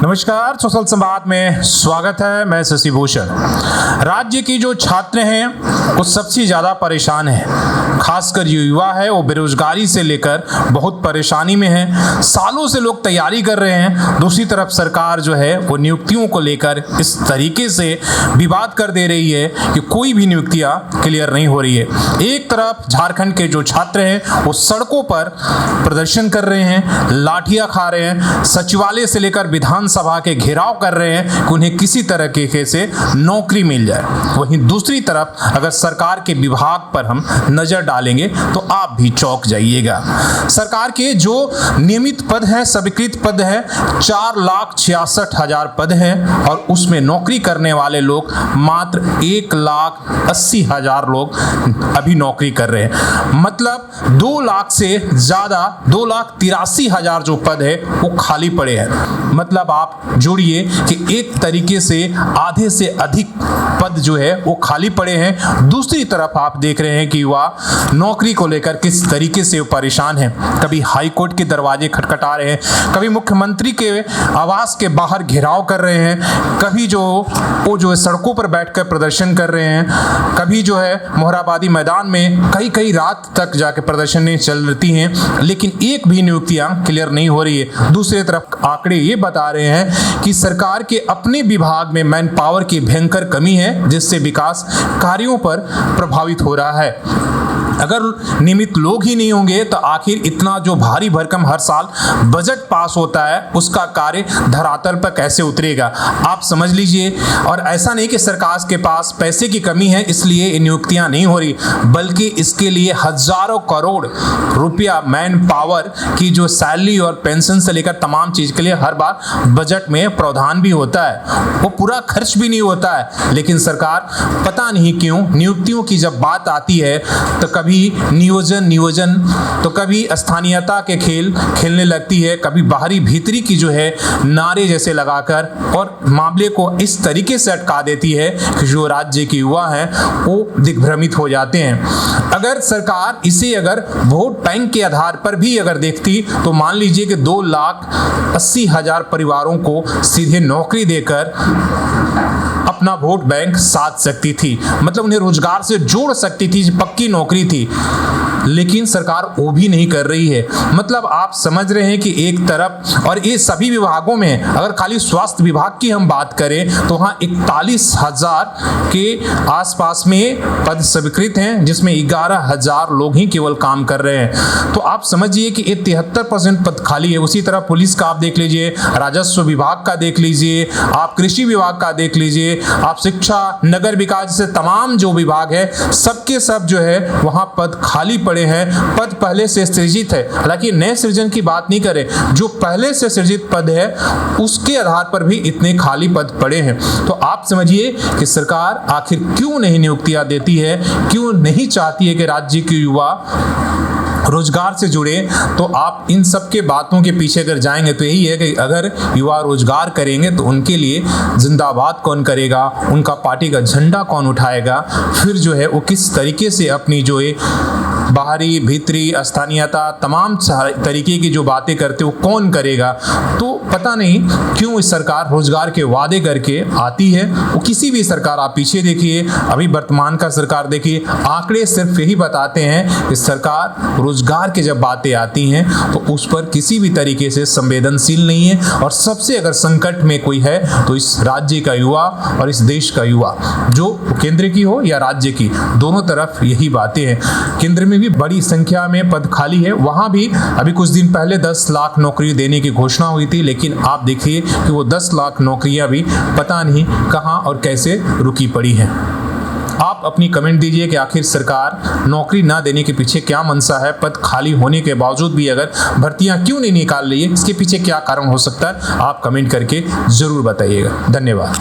नमस्कार, सोशल संवाद में स्वागत है। मैं शशि भूषण। राज्य की जो छात्र हैं वो सबसे ज़्यादा परेशान हैं, खासकर जो युवा है वो बेरोजगारी से लेकर बहुत परेशानी में है। सालों से लोग तैयारी कर रहे हैं, दूसरी तरफ सरकार जो है वो नियुक्तियों को लेकर इस तरीके से विवाद कर दे रही है कि कोई भी नियुक्तियाँ क्लियर नहीं हो रही है। एक तरफ झारखंड के जो छात्र हैं वो सड़कों पर प्रदर्शन कर रहे हैं, लाठियाँ खा रहे हैं, सचिवालय से लेकर विधानसभा के घेराव कर रहे हैं कि उन्हें किसी तरीके से नौकरी मिल जाए। वहीं दूसरी तरफ अगर सरकार के विभाग पर हम नजर डालेंगे तो आप भी चौंक जाइएगा। सरकार के जो नियमित पद हैं, स्वीकृत पद है 4,66,000 पद हैं और उसमें नौकरी करने वाले लोग मात्र 1,80,000 लोग अभी नौकरी कर रहे हैं। मतलब 2 लाख से ज्यादा 2,83,000 जो पद है वो खाली पड़े हैं। मतलब आप जोड़िए कि एक तरीके से आधे से अधिक पद जो है वो खाली पड़े हैं। दूसरी तरफ आप देख रहे हैं कि युवा नौकरी को लेकर किस तरीके से परेशान हैं। कभी हाई कोर्ट के दरवाजे खटखटा रहे हैं, कभी मुख्यमंत्री के आवास के बाहर घेराव कर रहे हैं, कभी वो जो है सड़कों पर बैठकर प्रदर्शन कर रहे हैं, कभी जो है मोहराबादी मैदान में कई रात तक जाके प्रदर्शनें चलती हैं, लेकिन एक भी नियुक्तियां क्लियर नहीं हो रही है। दूसरी तरफ आंकड़े ये बता रहे हैं कि सरकार के अपने विभाग में मैन पावर की भयंकर कमी है, जिससे विकास कार्यों पर प्रभावित हो रहा है। अगर नियमित लोग ही नहीं होंगे तो आखिर इतना जो भारी भरकम हर साल बजट पास होता है उसका कार्य धरातल पर कैसे उतरेगा, आप समझ लीजिए। और ऐसा नहीं कि सरकार के पास पैसे की कमी है इसलिए ये नियुक्तियां नहीं हो रही, बल्कि इसके लिए हजारों करोड़ रुपया मैन पावर की जो सैलरी और पेंशन से लेकर तमाम चीज के लिए हर बार बजट में प्रावधान भी होता है, वो पूरा खर्च भी नहीं होता है। लेकिन सरकार पता नहीं क्यों नियुक्तियों की जब बात आती है तो कभी नियोजन तो कभी स्थानीयता के खेल खेलने लगती है, कभी बाहरी भीतरी की जो है नारे जैसे लगाकर और मामले को इस तरीके से अटका देती है कि जो राज्य के युवा हैं वो दिग्भ्रमित हो जाते हैं। अगर सरकार इसे अगर वोट बैंक के आधार पर भी अगर देखती तो मान लीजिए कि 2,80,000 परिवारों को सीधे नौकरी देकर अपना वोट बैंक साध सकती थी, मतलब उन्हें रोजगार से जोड़ सकती थी, पक्की नौकरी थी। लेकिन सरकार वो भी नहीं कर रही है। मतलब आप समझ रहे हैं कि एक तरफ, और ये सभी विभागों में, अगर खाली स्वास्थ्य विभाग की हम बात करें तो वहाँ 41,000 के आसपास में पद स्वीकृत हैं, जिसमें 11,000 लोग ही केवल काम कर रहे हैं। तो आप समझिए कि ये 73% पद खाली है। उसी तरह पुलिस का आप देख लीजिए, राजस्व विभाग का देख लीजिए, आप कृषि विभाग का देख लीजिए, आप शिक्षा, नगर विकास जैसे तमाम जो विभाग है सबके सब जो है वहाँ पद खाली पड़े हैं। पद पहले से सृजित है, हालांकि नए सृजन की बात नहीं करें, जो पहले से सृजित पद है उसके आधार पर भी इतने खाली पद पड़े हैं। तो आप समझिए कि सरकार आखिर क्यों नहीं नियुक्तियां देती है, क्यों नहीं चाहती है कि राज्य के युवा रोजगार से जुड़े। तो आप इन सब के बातों के पीछे अगर जाएंगे तो यही है कि अगर युवा रोजगार करेंगे तो उनके लिए जिंदाबाद कौन करेगा, उनका पार्टी का झंडा कौन उठाएगा, फिर जो है वो किस तरीके से अपनी जो है बाहरी भीतरी स्थानीयता तमाम तरीके की जो बातें करते वो कौन करेगा। तो पता नहीं क्यों इस सरकार रोजगार के वादे करके आती है। वो किसी भी सरकार आप पीछे देखिए, अभी वर्तमान का सरकार देखिए, आंकड़े सिर्फ यही बताते हैं कि सरकार रोजगार की जब बातें आती हैं तो उस पर किसी भी तरीके से संवेदनशील नहीं है। और सबसे अगर संकट में कोई है तो इस राज्य का युवा और इस देश का युवा, जो केंद्र की हो या राज्य की, दोनों तरफ यही बातें हैं। केंद्र में भी बड़ी संख्या में पद खाली है, वहां भी अभी कुछ दिन पहले 10 लाख नौकरी देने की घोषणा हुई थी, लेकिन आप देखिए कि वो 10 लाख नौकरियां भी पता नहीं कहां और कैसे रुकी पड़ी हैं। आप अपनी कमेंट दीजिए कि आखिर सरकार नौकरी ना देने के पीछे क्या मंशा है। पद खाली होने के बावजूद भी अगर भर्तियां क्यों नहीं निकाल रही है, इसके पीछे क्या कारण हो सकता है, आप कमेंट करके जरूर बताइएगा। धन्यवाद।